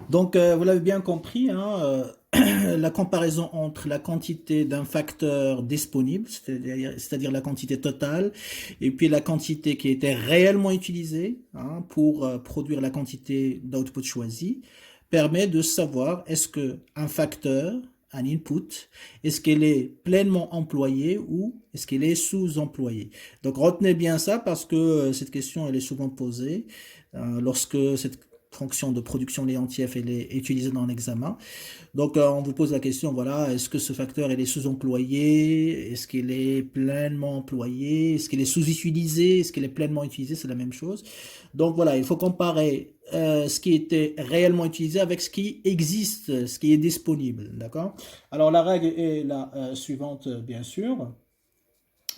Donc, vous l'avez bien compris, hein, la comparaison entre la quantité d'un facteur disponible, c'est-à-dire la quantité totale, et puis la quantité qui était réellement utilisée, hein, pour produire la quantité d'output choisie, permet de savoir est-ce que un facteur, un input, est-ce qu'elle est pleinement employée ou est-ce qu'elle est sous-employée. Donc retenez bien ça parce que cette question elle est souvent posée lorsque cette fonction de production Leontief elle est utilisée dans l'examen. Donc, on vous pose la question, voilà, est-ce que ce facteur il est sous-employé? Est-ce qu'il est pleinement employé? Est-ce qu'il est sous-utilisé? Est-ce qu'il est pleinement utilisé? C'est la même chose. Donc, voilà, il faut comparer ce qui était réellement utilisé avec ce qui existe, ce qui est disponible. D'accord? Alors, la règle est la suivante, bien sûr.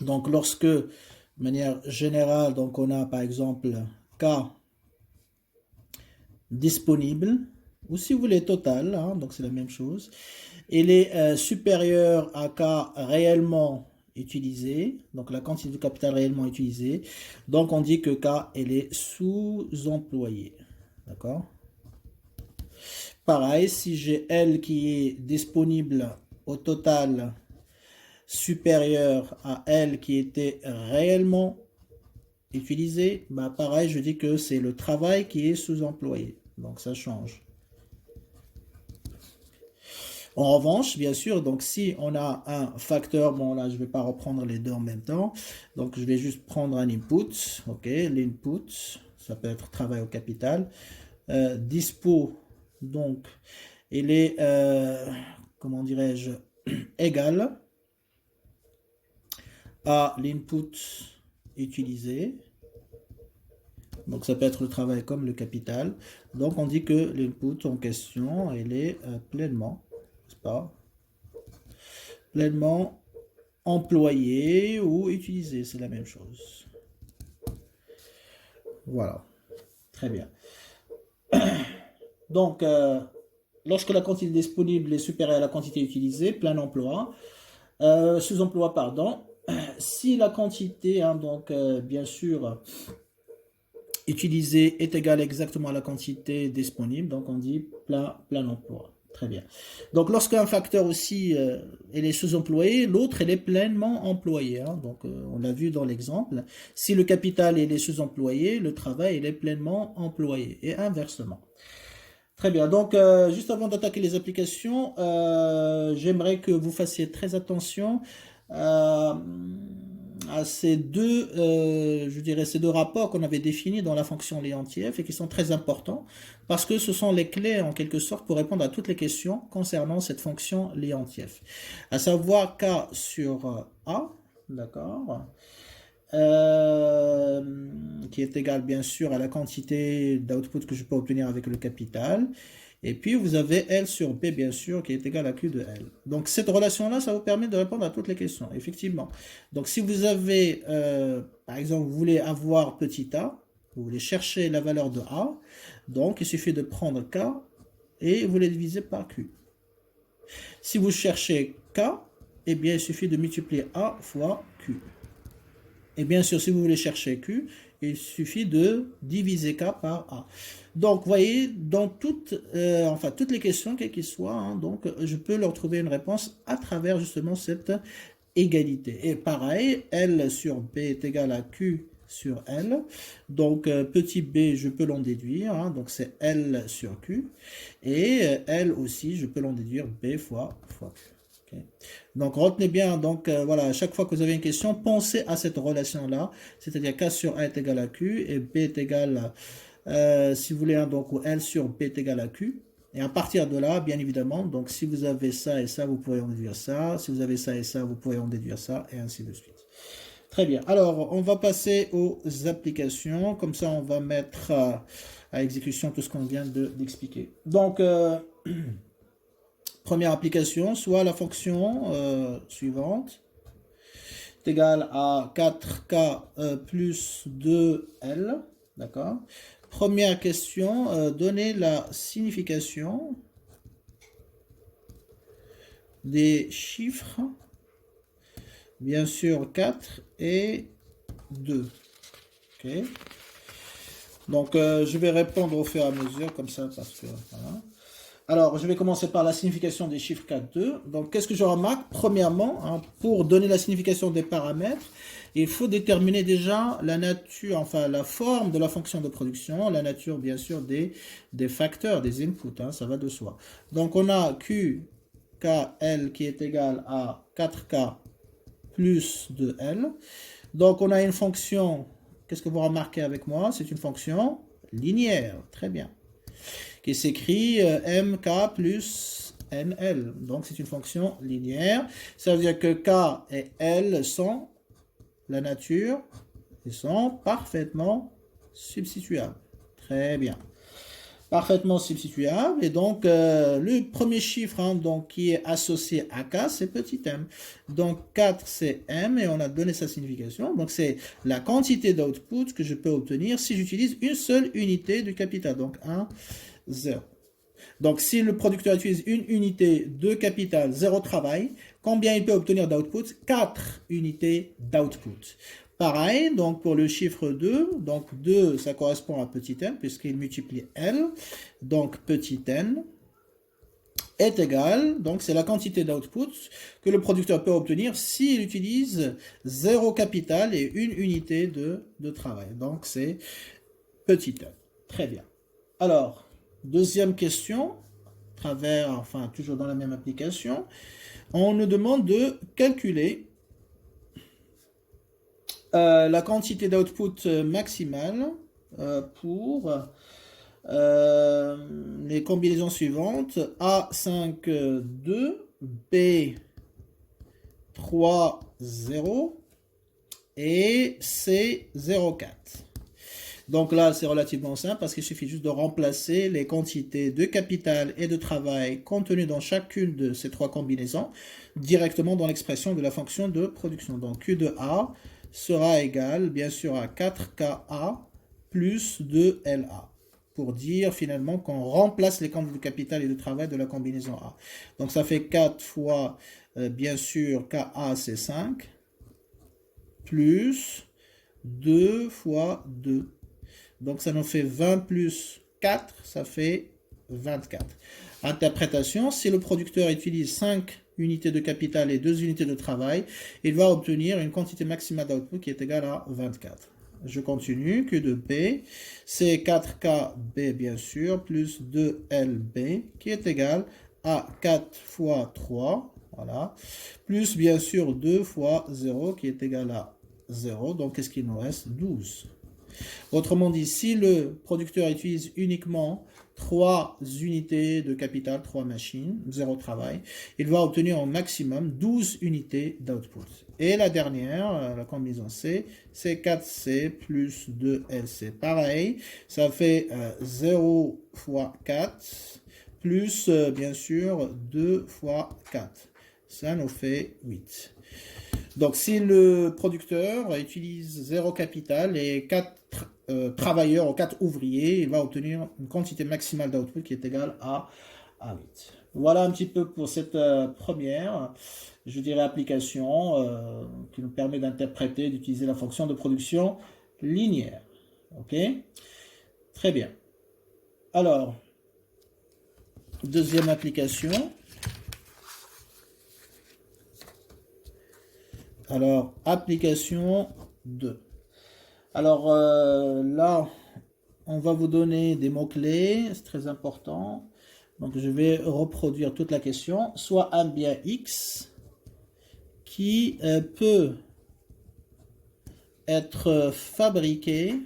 Donc, lorsque, de manière générale, donc on a par exemple K disponible, ou si vous voulez total, hein, donc c'est la même chose. Il est supérieur à K réellement utilisé, donc la quantité de capital réellement utilisée. Donc on dit que K, elle est sous-employée. D'accord? Pareil, si j'ai L qui est disponible au total supérieur à L qui était réellement utilisé, bah pareil, je dis que c'est le travail qui est sous-employé. Donc ça change. En revanche, bien sûr, donc si on a un facteur, bon là je ne vais pas reprendre les deux en même temps, donc je vais juste prendre un input, ok, l'input, ça peut être travail au capital, dispo, donc il est, comment dirais-je, égal à l'input utilisé, donc ça peut être le travail comme le capital, donc on dit que l'input en question, il est pleinement, n'est-ce pas, pleinement employé ou utilisé, c'est la même chose. Voilà, très bien. Donc, lorsque la quantité disponible est supérieure à la quantité utilisée, plein emploi, sous-emploi, pardon. Si la quantité, hein, donc bien sûr, utilisée est égale exactement à la quantité disponible, donc on dit plein emploi. Très bien. Donc lorsqu'un facteur aussi il est sous-employé, l'autre il est pleinement employé. Hein. Donc on l'a vu dans l'exemple. Si le capital il est sous-employé, le travail il est pleinement employé et inversement. Très bien. Donc juste avant d'attaquer les applications, j'aimerais que vous fassiez très attention euh, à ces deux, je dirais ces deux rapports qu'on avait définis dans la fonction Leontief et qui sont très importants parce que ce sont les clés en quelque sorte pour répondre à toutes les questions concernant cette fonction Leontief. À savoir K sur A, d'accord, euh, qui est égal bien sûr à la quantité d'output que je peux obtenir avec le capital. Et puis vous avez L sur B bien sûr qui est égal à Q de L. Donc cette relation-là, ça vous permet de répondre à toutes les questions, effectivement. Donc si vous avez, par exemple, vous voulez avoir petit a, vous voulez chercher la valeur de A, donc il suffit de prendre K et vous les divisez par Q. Si vous cherchez K, eh bien il suffit de multiplier A fois Q. Et bien sûr, si vous voulez chercher Q, il suffit de diviser K par A. Donc, vous voyez, dans toutes les questions, quelles qu'elles soient, hein, donc, je peux leur trouver une réponse à travers justement cette égalité. Et pareil, L sur B est égal à Q sur L. Donc, petit b, je peux l'en déduire. Hein, donc, c'est L sur Q. Et L aussi, je peux l'en déduire B fois Q. Okay. Donc retenez bien, donc voilà, à chaque fois que vous avez une question, pensez à cette relation-là, c'est-à-dire K sur A est égal à Q et B est égal, si vous voulez, hein, donc L sur B est égal à Q. Et à partir de là, bien évidemment, donc si vous avez ça et ça, vous pouvez en déduire ça. Si vous avez ça et ça, vous pouvez en déduire ça, et ainsi de suite. Très bien. Alors, on va passer aux applications. Comme ça, on va mettre à exécution tout ce qu'on vient d'expliquer. Donc, première application, soit la fonction suivante est égale à 4K plus 2L. D'accord. Première question, donner la signification des chiffres, bien sûr 4 et 2. Okay. Donc, je vais répondre au fur et à mesure, comme ça, parce que, voilà. Alors, je vais commencer par la signification des chiffres 4, 2. Donc, qu'est-ce que je remarque? Premièrement, hein, pour donner la signification des paramètres, il faut déterminer déjà la nature, enfin la forme de la fonction de production, la nature, bien sûr, des facteurs, des inputs, hein, ça va de soi. Donc, on a QKL qui est égal à 4K plus 2L. Donc, on a une fonction, qu'est-ce que vous remarquez avec moi? C'est une fonction linéaire, très bien, qui s'écrit mk plus nl. Donc, c'est une fonction linéaire. Ça veut dire que k et l sont la nature et sont parfaitement substituables. Très bien. Parfaitement substituable. Et donc, le premier chiffre hein, donc, qui est associé à K, c'est petit m. Donc, 4, c'est m, et on a donné sa signification. Donc, c'est la quantité d'output que je peux obtenir si j'utilise une seule unité du capital. Donc, 1, 0. Donc, si le producteur utilise une unité de capital, 0 travail, combien il peut obtenir d'output? 4 unités d'output. Pareil, donc pour le chiffre 2, donc 2, ça correspond à petit n, puisqu'il multiplie L. Donc, petit n est égal, donc c'est la quantité d'output que le producteur peut obtenir s'il utilise 0 capital et une unité de travail. Donc, c'est petit n. Très bien. Alors, deuxième question, enfin toujours dans la même application, on nous demande de calculer la quantité d'output maximale pour les combinaisons suivantes: A5,2, B3,0 et C0,4. Donc là, c'est relativement simple parce qu'il suffit juste de remplacer les quantités de capital et de travail contenues dans chacune de ces trois combinaisons directement dans l'expression de la fonction de production. Donc Q de A sera égal, bien sûr, à 4KA plus 2LA, pour dire finalement qu'on remplace les quantités de capital et de travail de la combinaison A. Donc ça fait 4 fois, bien sûr, KA c'est 5, plus 2 fois 2. Donc ça nous fait 20 plus 4, ça fait 24. Interprétation, si le producteur utilise 5 unités de capital et 2 unités de travail, il va obtenir une quantité maximale d'output qui est égale à 24. Je continue, Q de B, c'est 4KB bien sûr, plus 2LB, qui est égal à 4 fois 3, voilà, plus bien sûr 2 fois 0, qui est égal à 0, donc qu'est-ce qu'il nous reste? 12. Autrement dit, si le producteur utilise uniquement 3 unités de capital, 3 machines, 0 travail, il va obtenir au maximum 12 unités d'output. Et la dernière, la combinaison C, c'est 4C plus 2LC. Pareil, ça fait 0 fois 4, plus bien sûr 2 fois 4. Ça nous fait 8. Donc, si le producteur utilise 0 capital et 4 travailleurs ou 4 ouvriers, il va obtenir une quantité maximale d'output qui est égale à 8. Voilà un petit peu pour cette première, je dirais, application qui nous permet d'interpréter, d'utiliser la fonction de production linéaire. OK? Très bien. Alors, deuxième application. Alors, application 2. Alors, là, on va vous donner des mots-clés, c'est très important. Donc, je vais reproduire toute la question. Soit un bien X qui peut être fabriqué,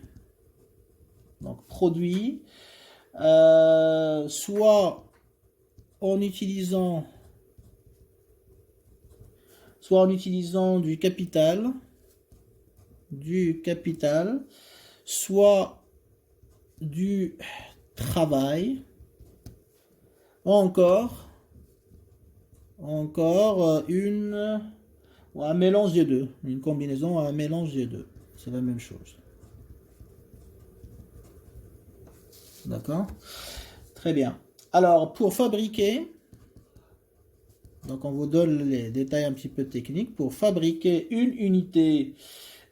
donc produit, soit en utilisant du capital, soit du travail, ou encore un mélange des deux, une combinaison, un mélange des deux, c'est la même chose. D'accord? Très bien. Alors, pour fabriquer, donc on vous donne les détails un petit peu techniques. Pour fabriquer une unité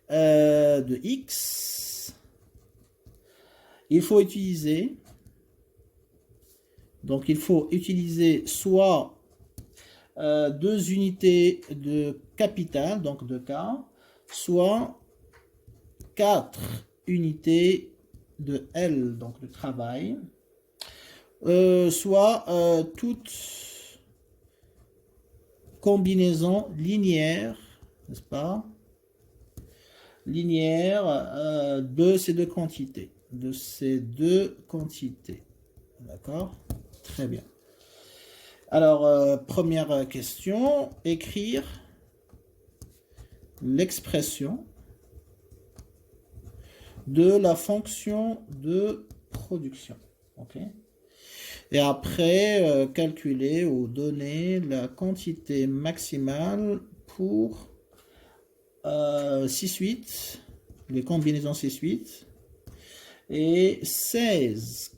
de X, il faut utiliser, donc il faut utiliser soit 2 unités de capital, donc de K, soit 4 unités de L, donc de travail, soit toute combinaison linéaire, n'est-ce pas, linéaire de ces deux quantités, d'accord, très bien. Alors, première question, écrire l'expression de la fonction de production. Ok. Et après, calculer ou donner la quantité maximale pour 6-8, les combinaisons 6-8 et 16-4.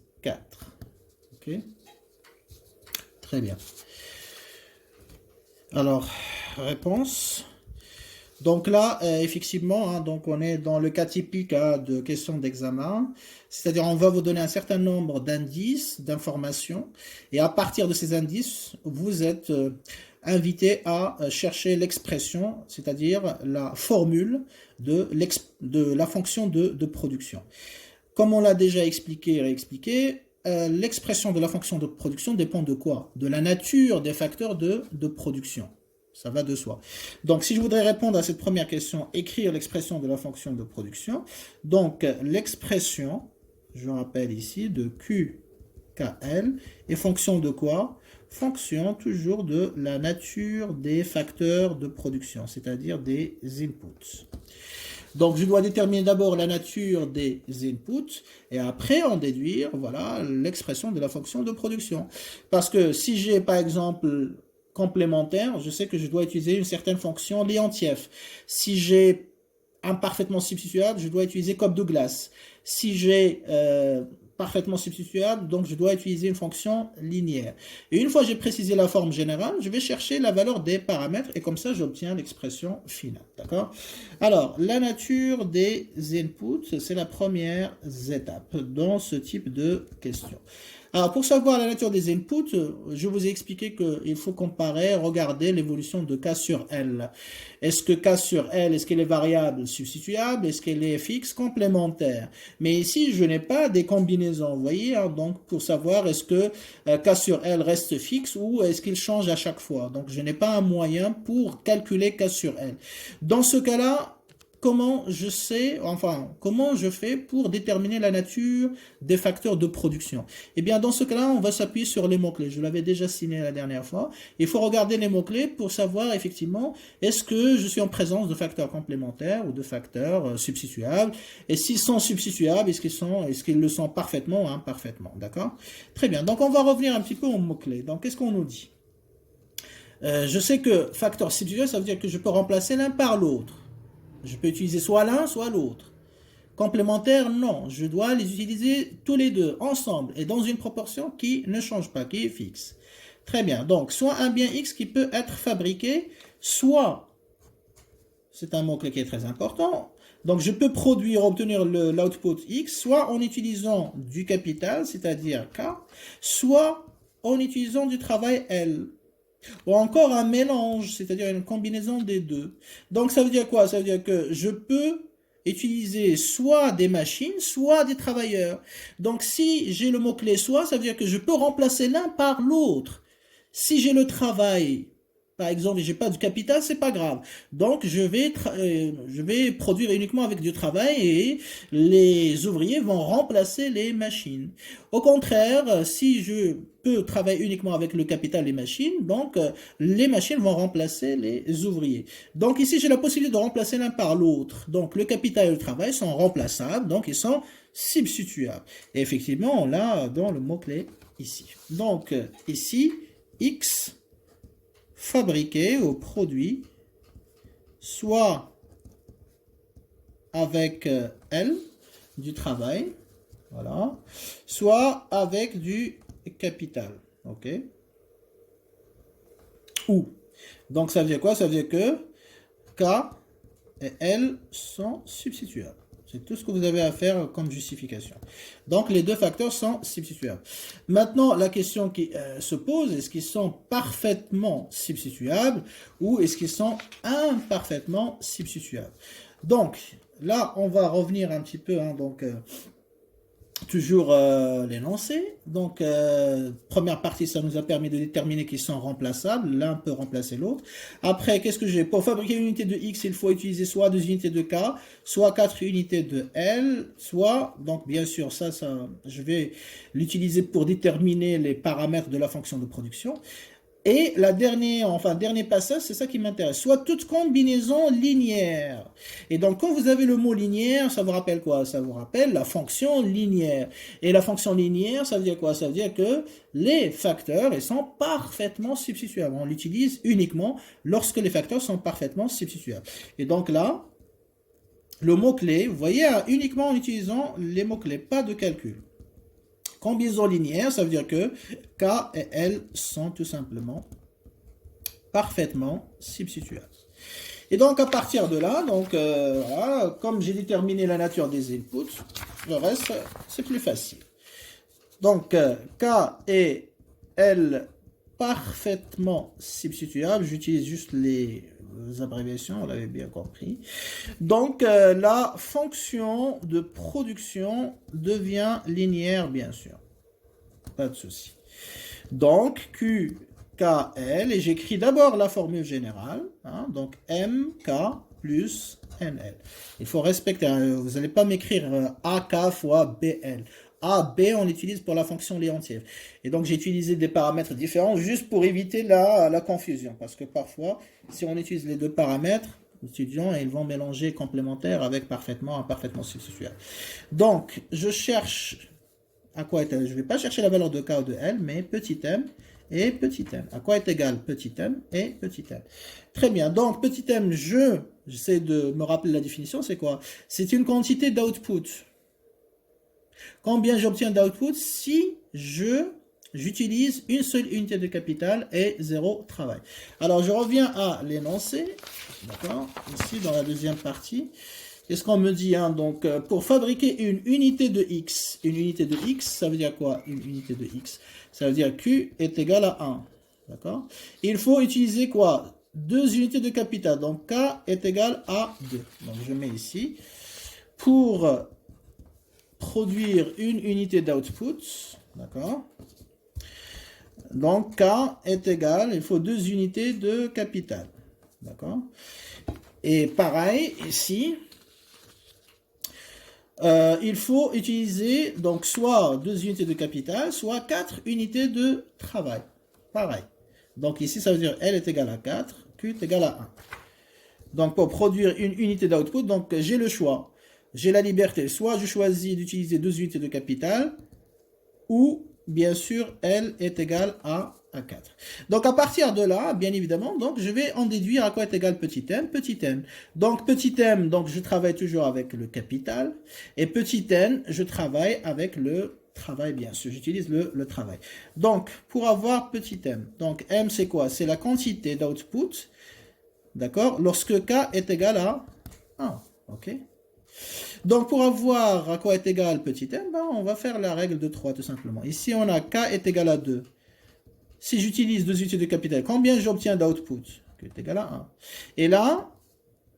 Ok. Très bien. Alors, réponse. Donc là, effectivement, hein, donc on est dans le cas typique de questions d'examen. C'est-à-dire, on va vous donner un certain nombre d'indices, d'informations. Et à partir de ces indices, vous êtes invité à chercher l'expression, c'est-à-dire la formule de la fonction de production. Comme on l'a déjà expliqué et réexpliqué, l'expression de la fonction de production dépend de quoi? De la nature des facteurs de production. Ça va de soi. Donc, si je voudrais répondre à cette première question, écrire l'expression de la fonction de production, donc l'expression, je rappelle ici, de QKL est fonction de quoi? Fonction toujours de la nature des facteurs de production, c'est-à-dire des inputs. Donc, je dois déterminer d'abord la nature des inputs et après en déduire, voilà, l'expression de la fonction de production. Parce que si j'ai, par exemple, complémentaire, je sais que je dois utiliser une certaine fonction Leontief. Si j'ai un parfaitement substituable, je dois utiliser Cobb-Douglas. Si j'ai parfaitement substituable, donc je dois utiliser une fonction linéaire. Et une fois que j'ai précisé la forme générale, je vais chercher la valeur des paramètres et comme ça j'obtiens l'expression finale. D'accord? Alors, la nature des inputs, c'est la première étape dans ce type de question. Alors, pour savoir la nature des inputs, je vous ai expliqué qu'il faut comparer, regarder l'évolution de K sur L. Est-ce que K sur L, est-ce qu'elle est variable substituable? Est-ce qu'elle est fixe complémentaire? Mais ici, je n'ai pas des combinaisons, vous voyez, hein, donc pour savoir est-ce que K sur L reste fixe ou est-ce qu'il change à chaque fois. Donc, je n'ai pas un moyen pour calculer K sur L. Dans ce cas-là, comment je sais, enfin, comment je fais pour déterminer la nature des facteurs de production? Eh bien, dans ce cas-là, on va s'appuyer sur les mots-clés. Je l'avais déjà signé la dernière fois. Il faut regarder les mots-clés pour savoir, effectivement, est-ce que je suis en présence de facteurs complémentaires ou de facteurs substituables? Et s'ils sont substituables, est-ce qu'ils le sont parfaitement ou imparfaitement? D'accord? Très bien. Donc, on va revenir un petit peu aux mots-clés. Donc, qu'est-ce qu'on nous dit? Je sais que facteur substituable, ça veut dire que je peux remplacer l'un par l'autre. Je peux utiliser soit l'un, soit l'autre. Complémentaire, non. Je dois les utiliser tous les deux, ensemble, et dans une proportion qui ne change pas, qui est fixe. Très bien. Donc, soit un bien X qui peut être fabriqué, soit, c'est un mot-clé qui est très important, donc je peux produire, obtenir l'output X, soit en utilisant du capital, c'est-à-dire K, soit en utilisant du travail L. Ou encore un mélange, c'est-à-dire une combinaison des deux. Donc ça veut dire quoi? Ça veut dire que je peux utiliser soit des machines, soit des travailleurs. Donc si j'ai le mot-clé soit, ça veut dire que je peux remplacer l'un par l'autre. Si j'ai le travail, par exemple, et j'ai pas du capital, c'est pas grave. Donc je vais produire uniquement avec du travail et les ouvriers vont remplacer les machines. Au contraire, si je peux travailler uniquement avec le capital et les machines, donc les machines vont remplacer les ouvriers. Donc ici, j'ai la possibilité de remplacer l'un par l'autre. Donc le capital et le travail sont remplaçables, donc ils sont substituables. Et effectivement, on l'a dans le mot-clé ici. Donc ici, X fabriqué ou produit, soit avec L, du travail, voilà, soit avec du capital, ok? Ou. Donc ça veut dire quoi? Ça veut dire que K et L sont substituables. C'est tout ce que vous avez à faire comme justification. Donc, les deux facteurs sont substituables. Maintenant, la question qui se pose, est-ce qu'ils sont parfaitement substituables ou est-ce qu'ils sont imparfaitement substituables? Donc, là, on va revenir un petit peu, hein, donc... toujours l'énoncé. Donc, première partie, ça nous a permis de déterminer qu'ils sont remplaçables. L'un peut remplacer l'autre. Après, qu'est-ce que j'ai? Pour fabriquer une unité de X, il faut utiliser soit 2 unités de K, soit 4 unités de L, soit, donc bien sûr, ça je vais l'utiliser pour déterminer les paramètres de la fonction de production. Et dernier passage, c'est ça qui m'intéresse. Soit toute combinaison linéaire. Et donc, quand vous avez le mot linéaire, ça vous rappelle quoi? Ça vous rappelle la fonction linéaire. Et la fonction linéaire, ça veut dire quoi? Ça veut dire que les facteurs, ils sont parfaitement substituables. On l'utilise uniquement lorsque les facteurs sont parfaitement substituables. Et donc là, le mot-clé, vous voyez, uniquement en utilisant les mots-clés, pas de calcul. Combinaison linéaire, ça veut dire que K et L sont tout simplement parfaitement substituables. Et donc, à partir de là, donc, voilà, comme j'ai déterminé la nature des inputs, le reste, c'est plus facile. Donc, K et L parfaitement substituables. J'utilise juste les abréviations, on l'avait bien compris. Donc, la fonction de production devient linéaire, bien sûr. Pas de souci. Donc, Q, K, L, et j'écris d'abord la formule générale. Hein, donc, M, K plus NL. Il faut respecter, vous n'allez pas m'écrire AK fois BL. A, B, on l'utilise pour la fonction Léontief. Et donc, j'ai utilisé des paramètres différents juste pour éviter la confusion. Parce que parfois, si on utilise les deux paramètres, les étudiants, ils vont mélanger complémentaire avec parfaitement, imparfaitement substituable. Donc, je cherche à quoi est, je ne vais pas chercher la valeur de K ou de L, mais petit m et petit m. À quoi est égal petit m et petit m. Très bien. Donc, petit m, j'essaie de me rappeler la définition, c'est quoi? C'est une quantité d'output. Combien j'obtiens d'output si j'utilise une seule unité de capital et 0 travail. Alors, je reviens à l'énoncé, d'accord, ici dans la deuxième partie. Qu'est-ce qu'on me dit, hein? Donc, pour fabriquer une unité de X, ça veut dire quoi? Une unité de X, ça veut dire Q est égal à 1, d'accord? Il faut utiliser quoi? 2 unités de capital, donc K est égal à 2. Donc, je mets ici, pour produire une unité d'output, d'accord? Donc, K est égal, il faut 2 unités de capital, d'accord? Et pareil, ici, il faut utiliser donc soit 2 unités de capital, soit 4 unités de travail. Pareil. Donc ici, ça veut dire L est égal à 4, Q est égal à 1. Donc pour produire une unité d'output, donc j'ai le choix. J'ai la liberté. Soit je choisis d'utiliser 2 unités de capital, ou bien sûr, L est égal à 4. Donc, à partir de là, bien évidemment, donc, je vais en déduire à quoi est égal petit m, petit n. Donc, petit m, donc, je travaille toujours avec le capital. Et petit n, je travaille avec le travail, bien sûr. J'utilise le travail. Donc, pour avoir petit m, donc, m, c'est quoi? C'est la quantité d'output, d'accord? Lorsque k est égal à 1, ok? Donc, pour avoir à quoi est égal petit m, ben, on va faire la règle de 3, tout simplement. Ici, on a k est égal à 2. Si j'utilise 2 unités de capital, combien j'obtiens d'output? Q est égal à 1. Et là,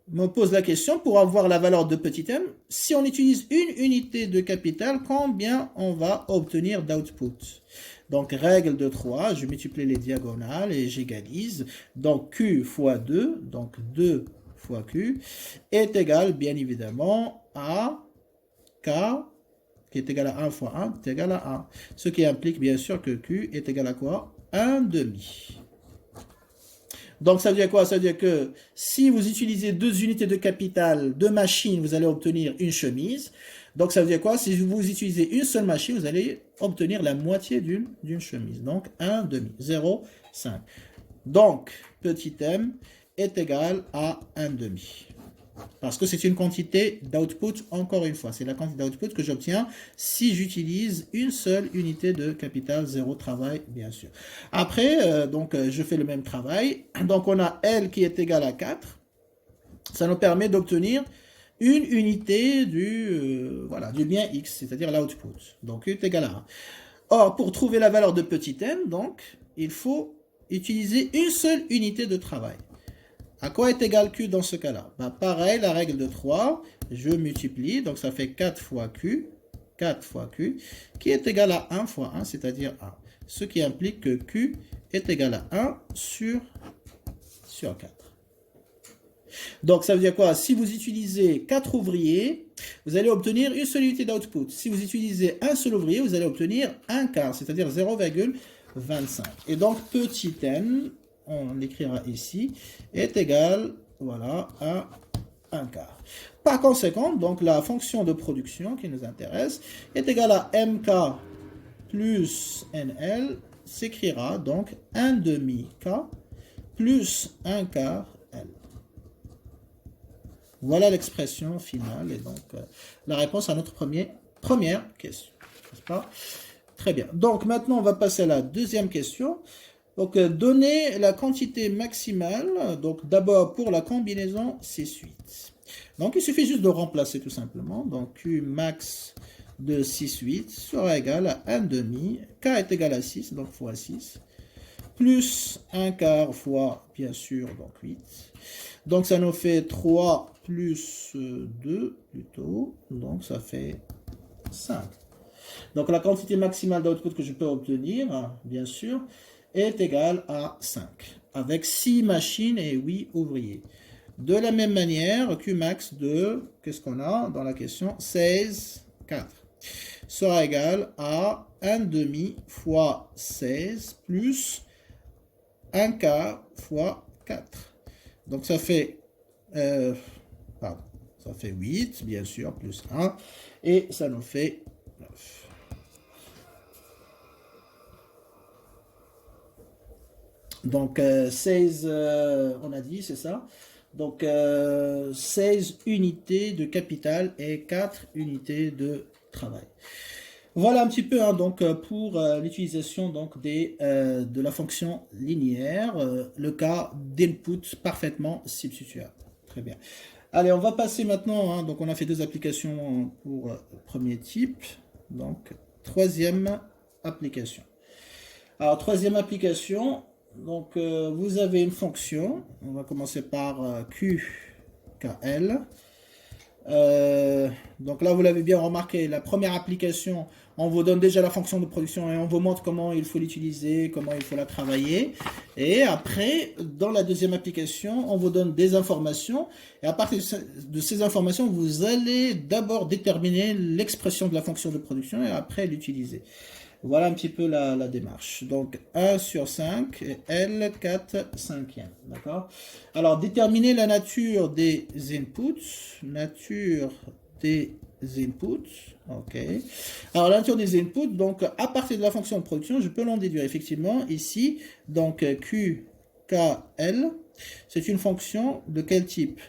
on me pose la question, pour avoir la valeur de petit m, si on utilise une unité de capital, combien on va obtenir d'output? Donc, règle de 3, je multiplie les diagonales et j'égalise. Donc, Q fois 2, donc 2 fois Q, est égal, bien évidemment, à K, qui est égal à 1 fois 1, est égal à 1. Ce qui implique, bien sûr, que Q est égal à quoi? 1 demi. Donc, ça veut dire quoi? Ça veut dire que si vous utilisez 2 unités de capital, 2 machines, vous allez obtenir une chemise. Donc, ça veut dire quoi? Si vous utilisez une seule machine, vous allez obtenir la moitié d'une chemise. Donc, 1 demi, 0,5. Donc, petit m est égal à 1 demi. Parce que c'est une quantité d'output, encore une fois. C'est la quantité d'output que j'obtiens si j'utilise une seule unité de capital, 0 travail, bien sûr. Après, donc, je fais le même travail. Donc, on a L qui est égal à 4. Ça nous permet d'obtenir une unité voilà, du bien X, c'est-à-dire l'output. Donc, U est égal à 1. Or, pour trouver la valeur de petit n, donc, il faut utiliser une seule unité de travail. À quoi est égal Q dans ce cas-là? Ben, pareil, la règle de 3, je multiplie, donc ça fait 4 fois Q, qui est égal à 1 fois 1, c'est-à-dire 1. Ce qui implique que Q est égal à 1 sur 4. Donc, ça veut dire quoi? Si vous utilisez 4 ouvriers, vous allez obtenir une seule unité d'output. Si vous utilisez un seul ouvrier, vous allez obtenir un quart, c'est-à-dire 0,25. Et donc, petit n, on l'écrira ici, est égal, voilà, à un quart. Par conséquent, donc, la fonction de production qui nous intéresse est égale à mk plus nl, s'écrira donc 1 demi k plus 1 quart l. Voilà l'expression finale et donc la réponse à notre première question. N'est-ce pas? Très bien. Donc maintenant, on va passer à la deuxième question. Donc, donner la quantité maximale, donc d'abord pour la combinaison 6-8. Donc, il suffit juste de remplacer tout simplement. Donc, Q max de 6-8 sera égal à 1 demi. K est égal à 6, donc fois 6. Plus 1 quart fois, bien sûr, donc 8. Donc, ça nous fait 3 plus 2, plutôt. Donc, ça fait 5. Donc, la quantité maximale d'output que je peux obtenir, bien sûr, est égale à 5. Avec 6 machines et 8 ouvriers. De la même manière, Qmax de, qu'est-ce qu'on a dans la question? 16, 4. Sera égal à 1 demi fois 16 plus 1 quart fois 4. Donc, ça fait, ça fait 8, bien sûr, plus 1. Et ça nous fait 9. Donc, 16, on a dit, c'est ça. Donc, 16 unités de capital et 4 unités de travail. Voilà un petit peu hein, donc, pour l'utilisation donc, de la fonction linéaire, le cas d'input parfaitement substituable. Très bien. Allez, on va passer maintenant, hein, donc on a fait 2 applications pour le premier type. Donc, troisième application. Alors, troisième application. Donc, vous avez une fonction. On va commencer par QKL. Donc là, vous l'avez bien remarqué, la première application, on vous donne déjà la fonction de production et on vous montre comment il faut l'utiliser, comment il faut la travailler. Et après, dans la deuxième application, on vous donne des informations. Et à partir de ces informations, vous allez d'abord déterminer l'expression de la fonction de production et après l'utiliser. Voilà un petit peu la démarche. Donc, 1 sur 5 et L, 4 cinquièmes. D'accord? Alors, déterminer la nature des inputs. Nature des inputs. OK. Alors, la nature des inputs, donc, à partir de la fonction de production, je peux l'en déduire. Effectivement, ici, donc, QKL, c'est une fonction de quel type?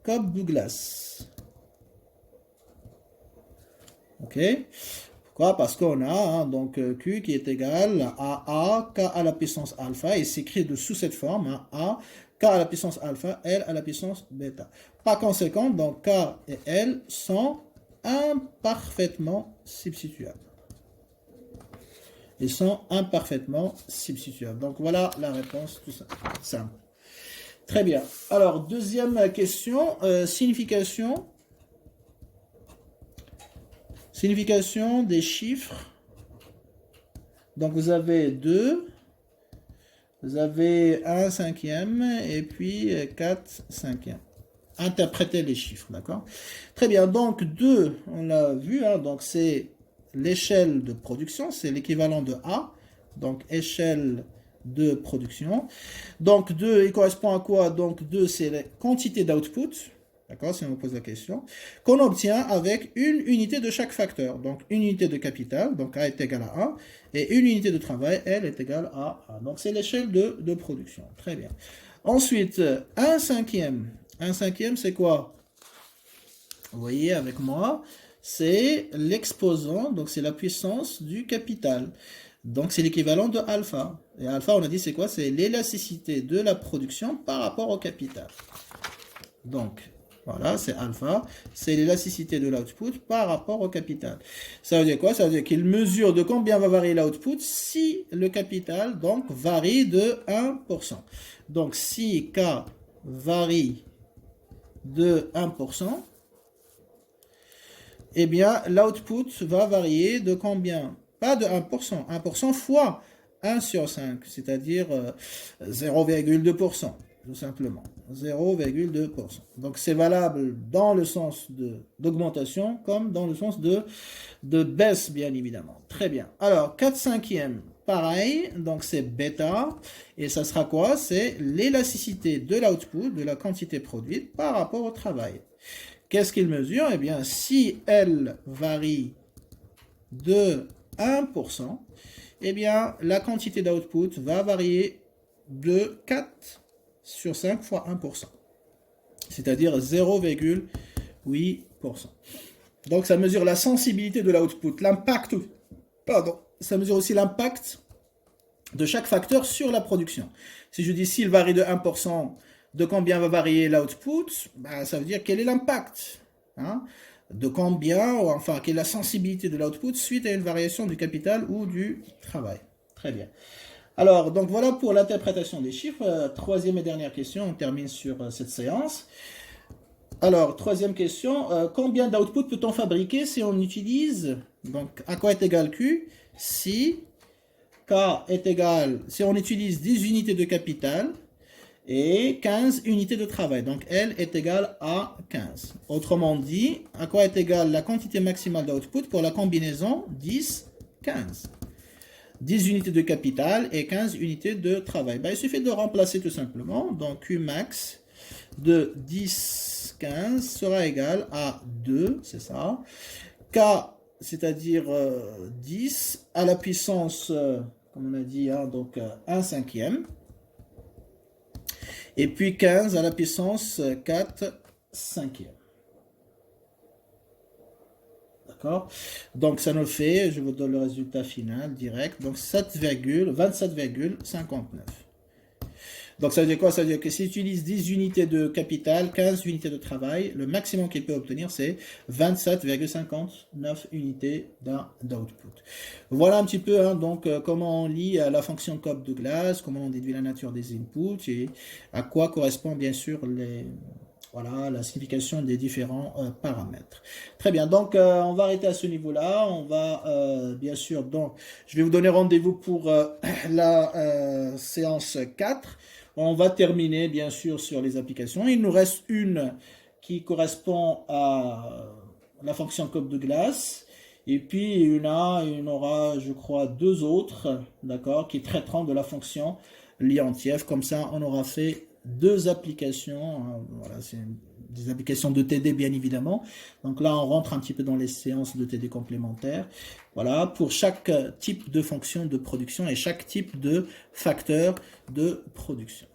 Cobb-Douglas. OK. Pourquoi? Parce qu'on a hein, donc Q qui est égal à K à la puissance alpha et s'écrit sous cette forme hein, A, K à la puissance alpha, L à la puissance bêta. Par conséquent, donc K et L sont imparfaitement substituables. Ils sont imparfaitement substituables. Donc voilà la réponse tout simple. Très bien. Alors, deuxième question, signification. Signification des chiffres. Donc, vous avez 2, vous avez 1 cinquième et puis 4 cinquièmes. Interprétez les chiffres, d'accord? Très bien, donc 2, on l'a vu, hein, donc c'est l'échelle de production, c'est l'équivalent de A, donc échelle de production. Donc 2, il correspond à quoi? Donc 2, c'est la quantité d'output. D'accord, si on me pose la question, qu'on obtient avec une unité de chaque facteur. Donc, une unité de capital, donc A est égal à 1, et une unité de travail, L est égale à 1. Donc, c'est l'échelle de production. Très bien. Ensuite, 1 cinquième. 1 cinquième, c'est quoi? Vous voyez avec moi, c'est l'exposant, donc c'est la puissance du capital. Donc, c'est l'équivalent de alpha. Et alpha, on a dit, c'est quoi? C'est l'élasticité de la production par rapport au capital. Donc, Voilà, c'est alpha. C'est l'élasticité de l'output par rapport au capital. Ça veut dire quoi? Ça veut dire qu'il mesure de combien va varier l'output si le capital donc varie de 1%. Donc si K varie de 1%, eh bien l'output va varier de combien? Pas de 1%. 1% fois 1 sur 5, c'est-à-dire 0,2%. Tout simplement, 0,2%. Donc c'est valable dans le sens d'augmentation comme dans le sens de baisse, bien évidemment. Très bien. Alors, 4/5, pareil, donc c'est bêta, et ça sera quoi? C'est l'élasticité de l'output, de la quantité produite par rapport au travail. Qu'est-ce qu'il mesure? Eh bien, si elle varie de 1%, eh bien, la quantité d'output va varier de 4 sur 5 fois 1%, c'est-à-dire 0,8%. Donc ça mesure la sensibilité de l'output, l'impact, pardon, ça mesure aussi l'impact de chaque facteur sur la production. Si je dis s'il varie de 1%, de combien va varier l'output, ben, ça veut dire quel est l'impact, hein, de combien, ou enfin, quelle est la sensibilité de l'output suite à une variation du capital ou du travail. Très bien. Alors, donc voilà pour l'interprétation des chiffres. Troisième et dernière question, on termine sur cette séance. Alors, troisième question, combien d'output peut-on fabriquer si on utilise, donc à quoi est égal Q, si K est égal, si on utilise 10 unités de capital et 15 unités de travail. Donc, L est égal à 15. Autrement dit, à quoi est égale la quantité maximale d'output pour la combinaison 10-15. 10 unités de capital et 15 unités de travail. Ben, il suffit de remplacer tout simplement. Donc, Q max de 10, 15 sera égal à 2, c'est ça. K, c'est-à-dire 10 à la puissance, comme on a dit, hein, donc 1/5. Et puis 15 à la puissance 4/5. D'accord? Donc ça nous fait, je vous donne le résultat final direct, donc 27,59. Donc ça veut dire quoi? Ça veut dire que s'il utilise 10 unités de capital, 15 unités de travail, le maximum qu'il peut obtenir c'est 27,59 unités d'output. Voilà un petit peu hein, donc comment on lit la fonction Cobb-Douglas, comment on déduit la nature des inputs et à quoi correspond bien sûr voilà, la signification des différents paramètres. Très bien, donc on va arrêter à ce niveau-là. On va bien sûr, donc je vais vous donner rendez-vous pour la séance 4. On va terminer bien sûr sur les applications. Il nous reste une qui correspond à la fonction Cobb-Douglas. Et puis il y aura, je crois, deux autres, d'accord, qui traiteront de la fonction Leontief. Comme ça, on aura fait deux applications, voilà, c'est des applications de TD bien évidemment. Donc là, on rentre un petit peu dans les séances de TD complémentaires. Voilà, pour chaque type de fonction de production et chaque type de facteur de production.